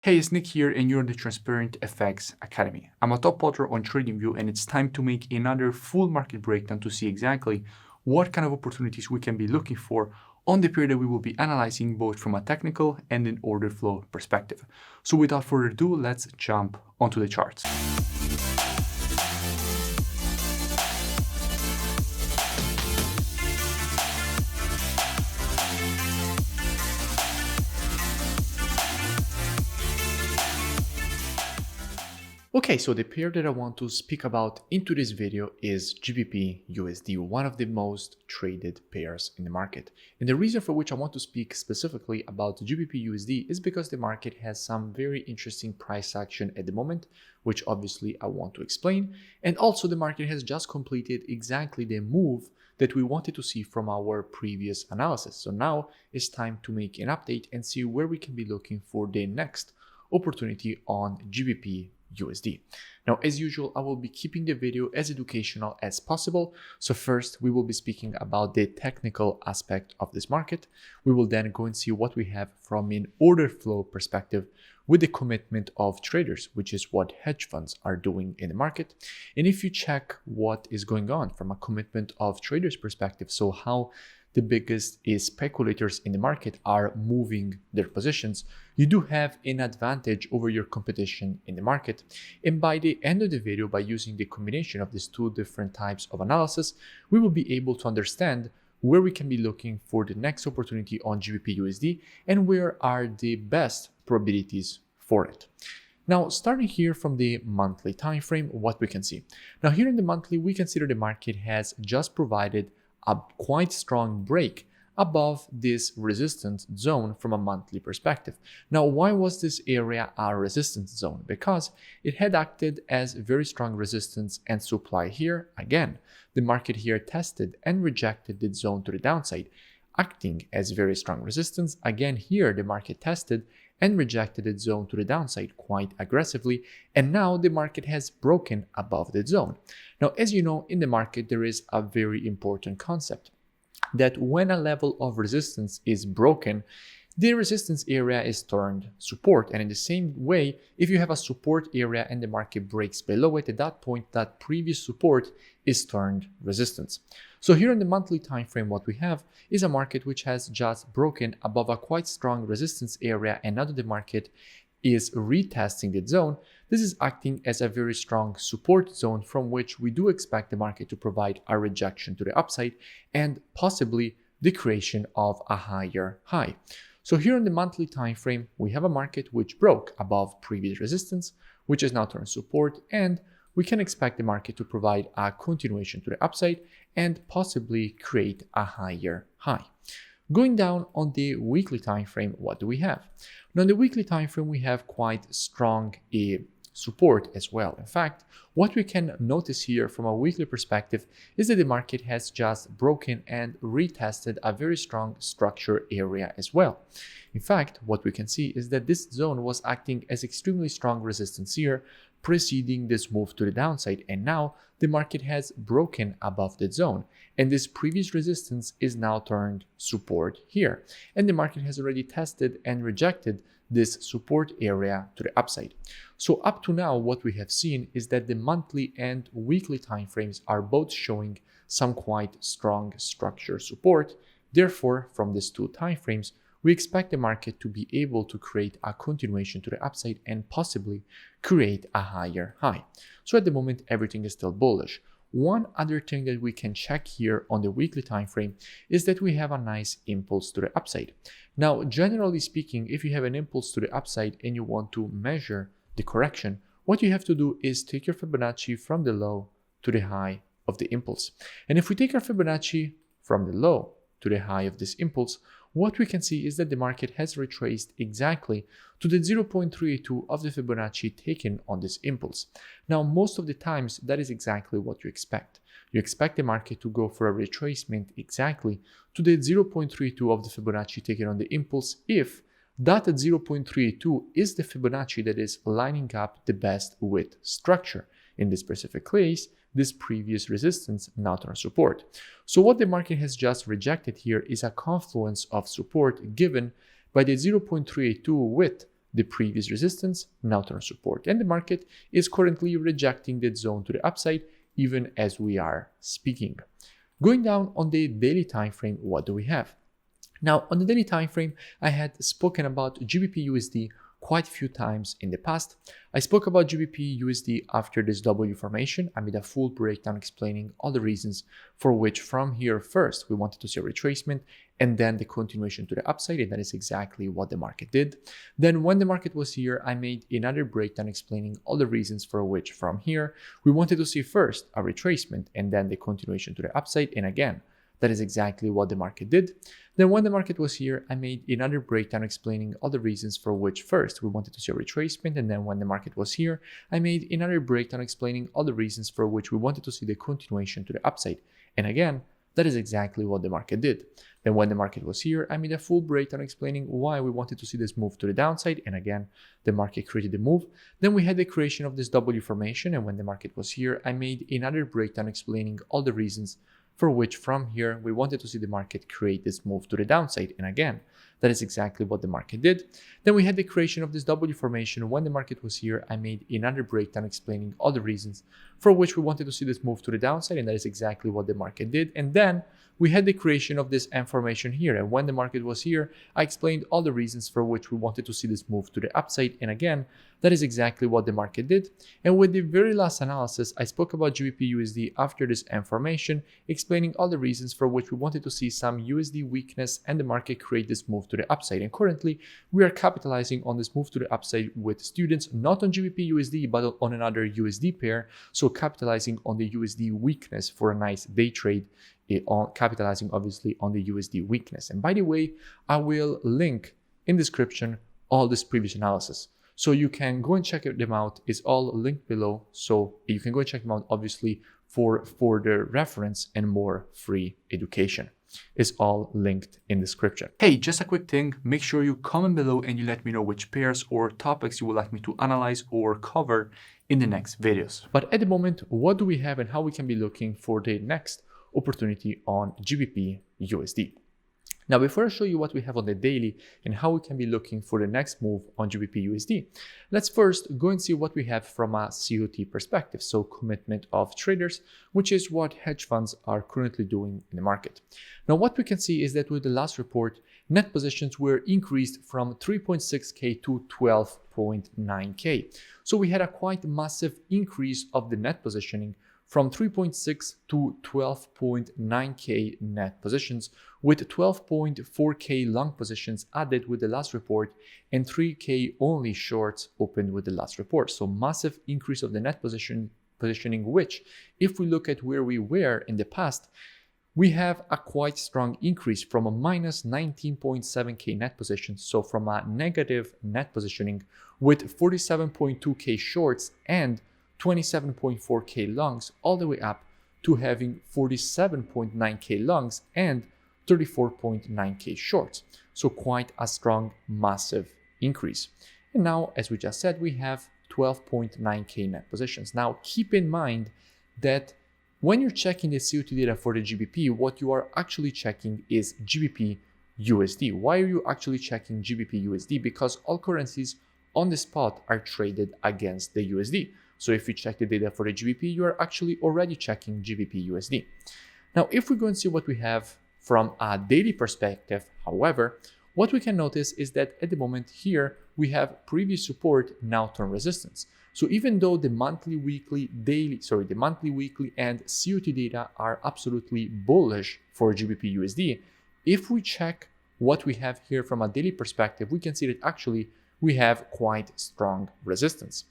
Hey, it's Nick here, and you're in the Transparent FX Academy. I'm a top author on TradingView, and it's time to make another full market breakdown to see exactly what kind of opportunities we can be looking for on the period that we will be analyzing both from a technical and an order flow perspective. So without further ado, let's jump onto the charts. Okay, so the pair that I want to speak about into this video is GBP USD, one of the most traded pairs in the market. And the reason for which I want to speak specifically about GBP USD is because the market has some very interesting price action at the moment, which obviously I want to explain. And also the market has just completed exactly the move that we wanted to see from our previous analysis. So now it's time to make an update and see where we can be looking for the next opportunity on GBP USD. Now, as usual, I will be keeping the video as educational as possible. So first, we will be speaking about the technical aspect of this market. We will then go and see what we have from an order flow perspective with the commitment of traders, which is what hedge funds are doing in the market. And if you check what is going on from a commitment of traders perspective, so how the biggest speculators in the market are moving their positions, you do have an advantage over your competition in the market. And by the end of the video, by using the combination of these two different types of analysis, we will be able to understand where we can be looking for the next opportunity on GBP USD and where are the best probabilities for it. Now, starting here from the monthly time frame, what we can see. Now, here in the monthly, we consider the market has just provided a quite strong break above this resistance zone from a monthly perspective. Now, why was this area a resistance zone? Because it had acted as very strong resistance and supply here. Again, the market here tested and rejected the zone to the downside, acting as very strong resistance. Again, here the market tested and rejected the zone to the downside quite aggressively, and now the market has broken above the zone. Now, as you know, in the market there is a very important concept that when a level of resistance is broken, the resistance area is turned support. And in the same way, if you have a support area and the market breaks below it, at that point, that previous support is turned resistance. So here in the monthly time frame, what we have is a market which has just broken above a quite strong resistance area, and now that the market is retesting the zone, this is acting as a very strong support zone from which we do expect the market to provide a rejection to the upside and possibly the creation of a higher high. So here in the monthly time frame, we have a market which broke above previous resistance, which is now turned support, and we can expect the market to provide a continuation to the upside and possibly create a higher high. Going down on the weekly time frame, what do we have? Now, on the weekly time frame, we have quite strong support as well. In fact, what we can notice here from a weekly perspective is that the market has just broken and retested a very strong structure area as well. In fact, what we can see is that this zone was acting as extremely strong resistance here, preceding this move to the downside, and now the market has broken above the zone, and this previous resistance is now turned support here, and the market has already tested and rejected this support area to the upside. So up to now, what we have seen is that the monthly and weekly time frames are both showing some quite strong structure support. Therefore, from these two time frames, we expect the market to be able to create a continuation to the upside and possibly create a higher high. So at the moment, everything is still bullish. One other thing that we can check here on the weekly time frame is that we have a nice impulse to the upside. Now, generally speaking, if you have an impulse to the upside and you want to measure the correction, what you have to do is take your Fibonacci from the low to the high of the impulse. And if we take our Fibonacci from the low to the high of this impulse, what we can see is that the market has retraced exactly to the 0.32 of the Fibonacci taken on this impulse. Now, most of the times, that is exactly what you expect. You expect the market to go for a retracement exactly to the 0.32 of the Fibonacci taken on the impulse if that 0.32 is the Fibonacci that is lining up the best with structure. In this specific case, this previous resistance now turns support. So what the market has just rejected here is a confluence of support given by the 0.32 with the previous resistance, now turn support. And the market is currently rejecting that zone to the upside even as we are speaking. Going down on the daily time frame, what do we have? Now, on the daily time frame, I had spoken about GBP USD quite a few times in the past. I spoke about GBP USD after this W formation. I made a full breakdown explaining all the reasons for which from here first we wanted to see a retracement and then the continuation to the upside, and that is exactly what the market did. Then when the market was here, I made another breakdown explaining all the reasons for which from here we wanted to see first a retracement and then the continuation to the upside, and again, that is exactly what the market did. Then when the market was here, I made another breakdown explaining all the reasons for which first we wanted to see a retracement, and then when the market was here, I made another breakdown explaining all the reasons for which we wanted to see the continuation to the upside. And again, that is exactly what the market did. Then when the market was here, I made a full breakdown explaining why we wanted to see this move to the downside, and again, the market created the move. Then we had the creation of this W formation, and when the market was here, I made another breakdown explaining all the reasons for which from here we wanted to see the market create this move to the downside, and again, that is exactly what the market did. Then we had the creation of this W formation. When the market was here, I made another breakdown explaining all the reasons for which we wanted to see this move to the downside, and that is exactly what the market did. And then we had the creation of this M formation here, and when the market was here, I explained all the reasons for which we wanted to see this move to the upside, and again, that is exactly what the market did. And with the very last analysis, I spoke about GBP USD after this M formation, explaining all the reasons for which we wanted to see some USD weakness and the market create this move to the upside. And currently, we are capitalizing on this move to the upside with students, not on GBP USD, but on another USD pair. So capitalizing on the USD weakness for a nice day trade, capitalizing obviously on the USD weakness. And by the way, I will link in description all this previous analysis, so you can go and check them out. It's all linked below, so you can go and check them out obviously for further reference and more free education. It's all linked in description. Hey, just a quick thing, make sure you comment below and you let me know which pairs or topics you would like me to analyze or cover in the next videos. But at the moment, what do we have and how we can be looking for the next opportunity on GBP USD? Now, before I show you what we have on the daily and how we can be looking for the next move on GBP USD, let's first go and see what we have from a COT perspective, so commitment of traders, which is what hedge funds are currently doing in the market. Now, what we can see is that with the last report, net positions were increased from 3.6K to 12.9K. So we had a quite massive increase of the net positioning from 3.6 to 12.9K net positions, with 12.4K long positions added with the last report and 3K only shorts opened with the last report. So massive increase of the net positioning, which if we look at where we were in the past, we have a quite strong increase from a minus 19.7K net position. So from a negative net positioning with 47.2K shorts and 27.4K longs all the way up to having 47.9K longs and 34.9K shorts. So quite a strong, massive increase. And now, as we just said, we have 12.9K net positions. Now, keep in mind that when you're checking the COT data for the GBP, what you are actually checking is GBP USD. Why are you actually checking GBP USD? Because all currencies on the spot are traded against the USD. So if you check the data for the GBP, you are actually already checking GBP USD. Now, if we go and see what we have from a daily perspective, however, what we can notice is that at the moment here, we have previous support, now turn resistance. So even though the monthly, weekly, and COT data are absolutely bullish for GBP USD, if we check what we have here from a daily perspective, we can see that actually we have quite strong resistance.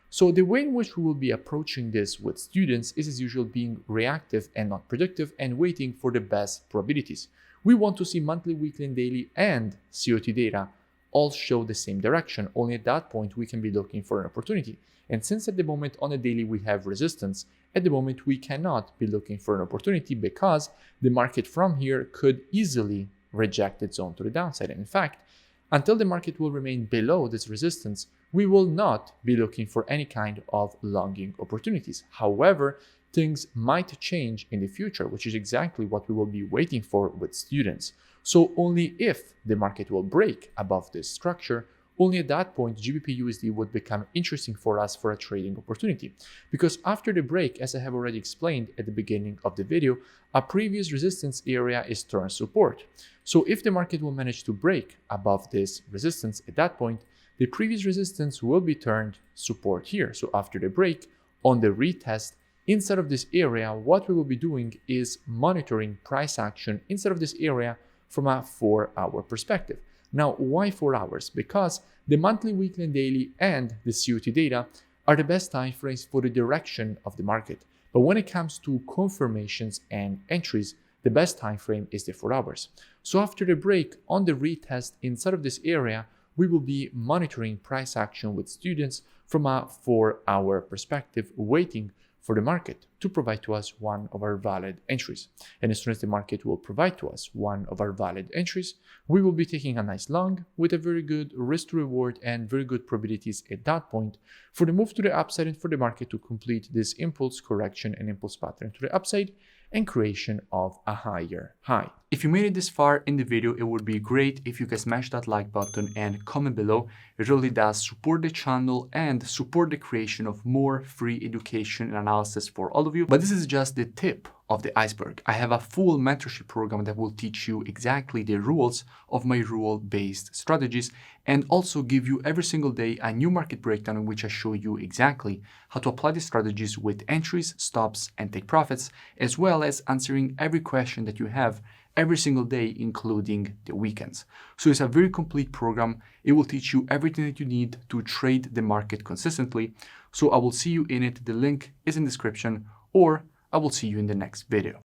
So the way in which we will be approaching this with students is as usual being reactive and not predictive and waiting for the best probabilities. We want to see monthly, weekly, and daily and COT data all show the same direction. Only at that point we can be looking for an opportunity. And since at the moment on the daily we have resistance, at the moment we cannot be looking for an opportunity because the market from here could easily reject its zone to the downside. And in fact, until the market will remain below this resistance, we will not be looking for any kind of longing opportunities. However, things might change in the future, which is exactly what we will be waiting for with students. So only if the market will break above this structure, only at that point GBP USD would become interesting for us for a trading opportunity. Because after the break, as I have already explained at the beginning of the video, a previous resistance area is turned support. So if the market will manage to break above this resistance at that point, the previous resistance will be turned support here. So after the break, on the retest, inside of this area, what we will be doing is monitoring price action inside of this area from a 4-hour perspective. Now, why 4 hours? Because the monthly, weekly, and daily and the COT data are the best time frames for the direction of the market. But when it comes to confirmations and entries, the best time frame is the 4 hours. So after the break on the retest inside of this area, we will be monitoring price action with students from a 4-hour perspective, waiting for the market to provide to us one of our valid entries. And as soon as the market will provide to us one of our valid entries, we will be taking a nice long with a very good risk to reward and very good probabilities at that point for the move to the upside and for the market to complete this impulse correction and impulse pattern to the upside and creation of a higher high. If you made it this far in the video, it would be great if you can smash that like button and comment below. It really does support the channel and support the creation of more free education and analysis for all of you. But this is just the tip of the iceberg. I have a full mentorship program that will teach you exactly the rules of my rule-based strategies and also give you every single day a new market breakdown in which I show you exactly how to apply the strategies with entries, stops, and take profits, as well as answering every question that you have every single day, including the weekends. So it's a very complete program. It will teach you everything that you need to trade the market consistently. So I will see you in it. The link is in the description, or I will see you in the next video.